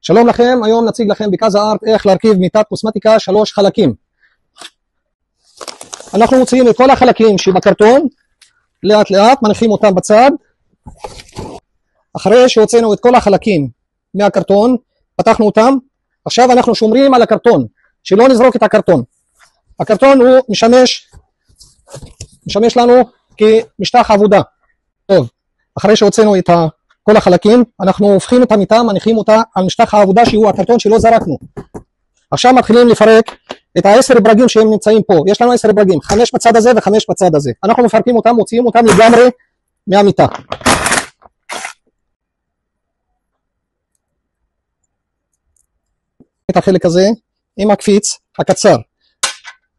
שלום לכם, היום נציג לכם בקאזה ארט איך להרכיב מיטת קוסמטיקה 3 חלקים. אנחנו מוציאים את כל החלקים שבקרטון, לאט לאט מניחים אותם בצד. אחרי שהוצאנו את כל החלקים מהקרטון, פתחנו אותם, עכשיו אנחנו שומרים על הקרטון, שלא נזרוק את הקרטון. הקרטון הוא משמש לנו כמשטח עבודה. טוב, אחרי שהוצאנו את כל החלקים, אנחנו הופכים את המיטה, מניחים אותה על משטח העבודה שהוא הקרטון שלא זרקנו. עכשיו מתחילים לפרק את 10 ברגים שהם נמצאים פה. יש לנו 10 ברגים, 5 בצד הזה ו5 בצד הזה. אנחנו מפרקים אותם, מוציאים אותם לגמרי מהמיטה. את החלק הזה עם הקפיץ הקצר.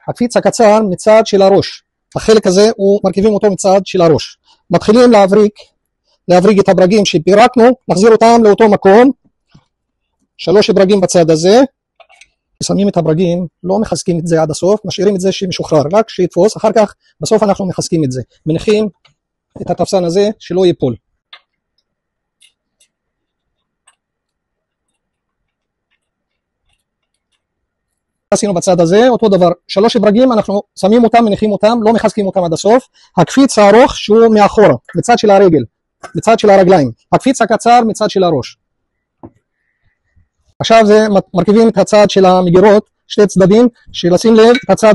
הקפיץ הקצר מצד של הראש. החלק הזה הוא מרכיבים אותו מצד של הראש. מתחילים להבריג את הברגים שפירקנו, נחזיר אותם לאותו מקום. 3 ברגים בצד הזה. שמים את הברגים, לא מחזקים את זה עד הסוף, משאירים את זה שמשוחרר, רק שיתפוס, אחר כך בסוף אנחנו מחזקים את זה. מניחים את התפסן הזה שלא ייפול. עשינו בצד הזה, אותו דבר, 3 ברגים, אנחנו שמים אותם, מניחים אותם, לא מחזקים אותם עד הסוף. הקפיץ הארוך שהוא מאחורה, מצד של הרגל, מצד של הרגליים. הקפיץ הקצר מצד של הראש. עכשיו זה מרכיבים את הצד של המגירות, 2 צדדים, שלשים לב את הצד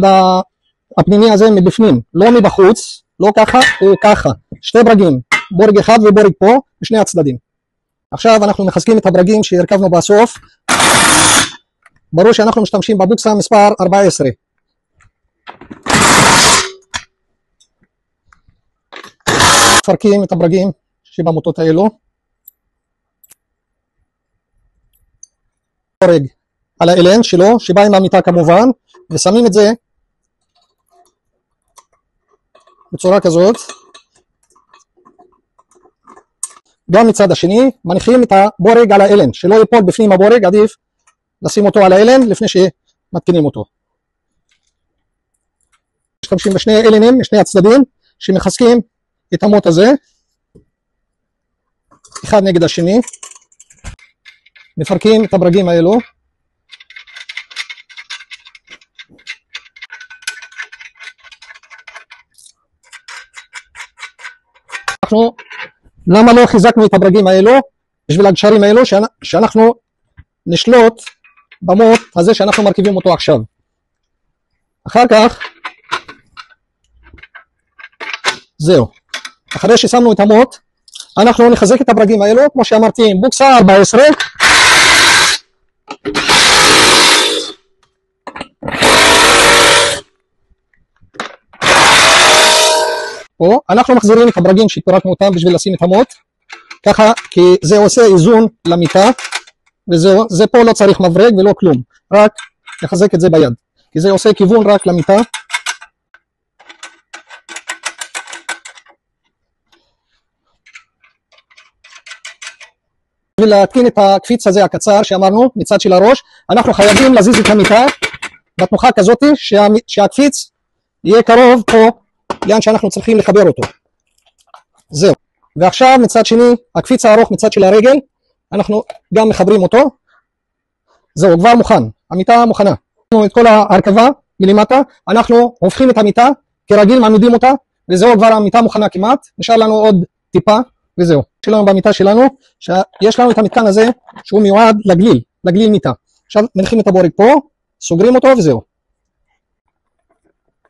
הפנימי הזה מבפנים, לא מבחוץ, לא ככה, או ככה. 2 ברגים, בורג אחד ובורג פה, בשני הצדדים. עכשיו אנחנו מחזקים את הברגים שהרכבנו בסוף. ברור שאנחנו משתמשים בבוקסה מספר 14. מפרקים את הברגים שבמוטות האלו. בורג על האלן שלו, שבא עם המיטה כמובן, ושמים את זה בצורה כזאת. גם מצד השני, מניחים את הבורג על האלן, שלא ייפול בפנים הבורג, עדיף לשים אותו על האלן לפני שמתקינים אותו. משתמשים בשני אלנים, משני הצדדים, שמחזקים את המוט הזה, אחד נגד השני. מפרקים את הברגים האלו. למה לא חיזקנו את הברגים האלו? בשביל הגשרים האלו שאנחנו נשלוט במוט הזה שאנחנו מרכיבים אותו עכשיו. אחר כך, זהו. אחרי ששמנו את המוט, אנחנו נחזק את הברגים האלו, כמו שאמרתי, עם בוקסה 14. פה אנחנו מחזירים את הברגים שפירקנו אותם בשביל לשים את המוט, ככה, כי זה עושה איזון למיטה, וזהו, זה פה לא צריך מברג ולא כלום, רק לחזק את זה ביד, כי זה עושה כיוון רק למיטה. בשביל להתקין את הקפיץ הזה הקצר שאמרנו מצד של הראש, אנחנו חייבים להזיז את המיטה בתנוחה כזאת שהקפיץ יהיה קרוב פה לאן שאנחנו צריכים לחבר אותו. זהו. ועכשיו מצד שני, הקפיץ הארוך מצד של הרגל, אנחנו גם מחברים אותו. זהו, כבר מוכן. המיטה מוכנה. את כל ההרכבה מלמטה, אנחנו הופכים את המיטה, כרגיל מעמידים אותה, וזהו, כבר המיטה מוכנה כמעט. נשאר לנו עוד טיפה, וזהו. שלנו במיטה שלנו, שיש לנו את המתקן הזה, שהוא מיועד לגליל מיטה. עכשיו מניחים את הבורג פה, סוגרים אותו וזהו.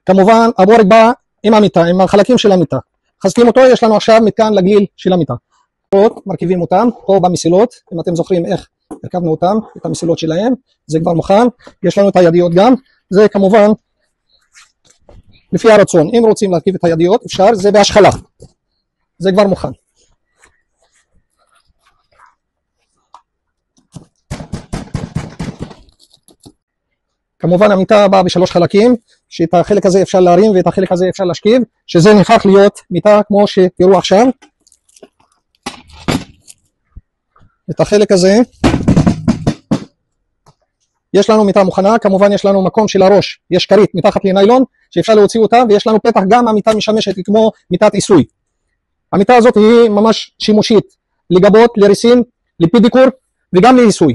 כמובן הבורג בא עם המיטה, עם החלקים של המיטה. חזקים אותו, יש לנו עכשיו מתקן לגליל של המיטה. מרכיבים אותם פה במסילות, אם אתם זוכרים איך הרכבנו אותם, את המסילות שלהם, זה כבר מוכן. יש לנו את הידיות גם, זה כמובן לפי הרצון. אם רוצים להרכיב את הידיות אפשר, זה בהשחלה. זה כבר מוכן. כמובן המיטה באה ב3 חלקים, שאת החלק הזה אפשר להרים ואת החלק הזה אפשר להשכיב, שזה נהפך להיות מיטה כמו שתראו עכשיו. את החלק הזה יש לנו מיטה מוכנה, כמובן יש לנו מקום של הראש, יש כרית מתחת לניילון שאפשר להוציא אותה, ויש לנו פתח, גם המיטה משמשת כמו מיטת עיסוי. המיטה הזאת היא ממש שימושית לגבות, לריסים, לפדיקור וגם לעיסוי.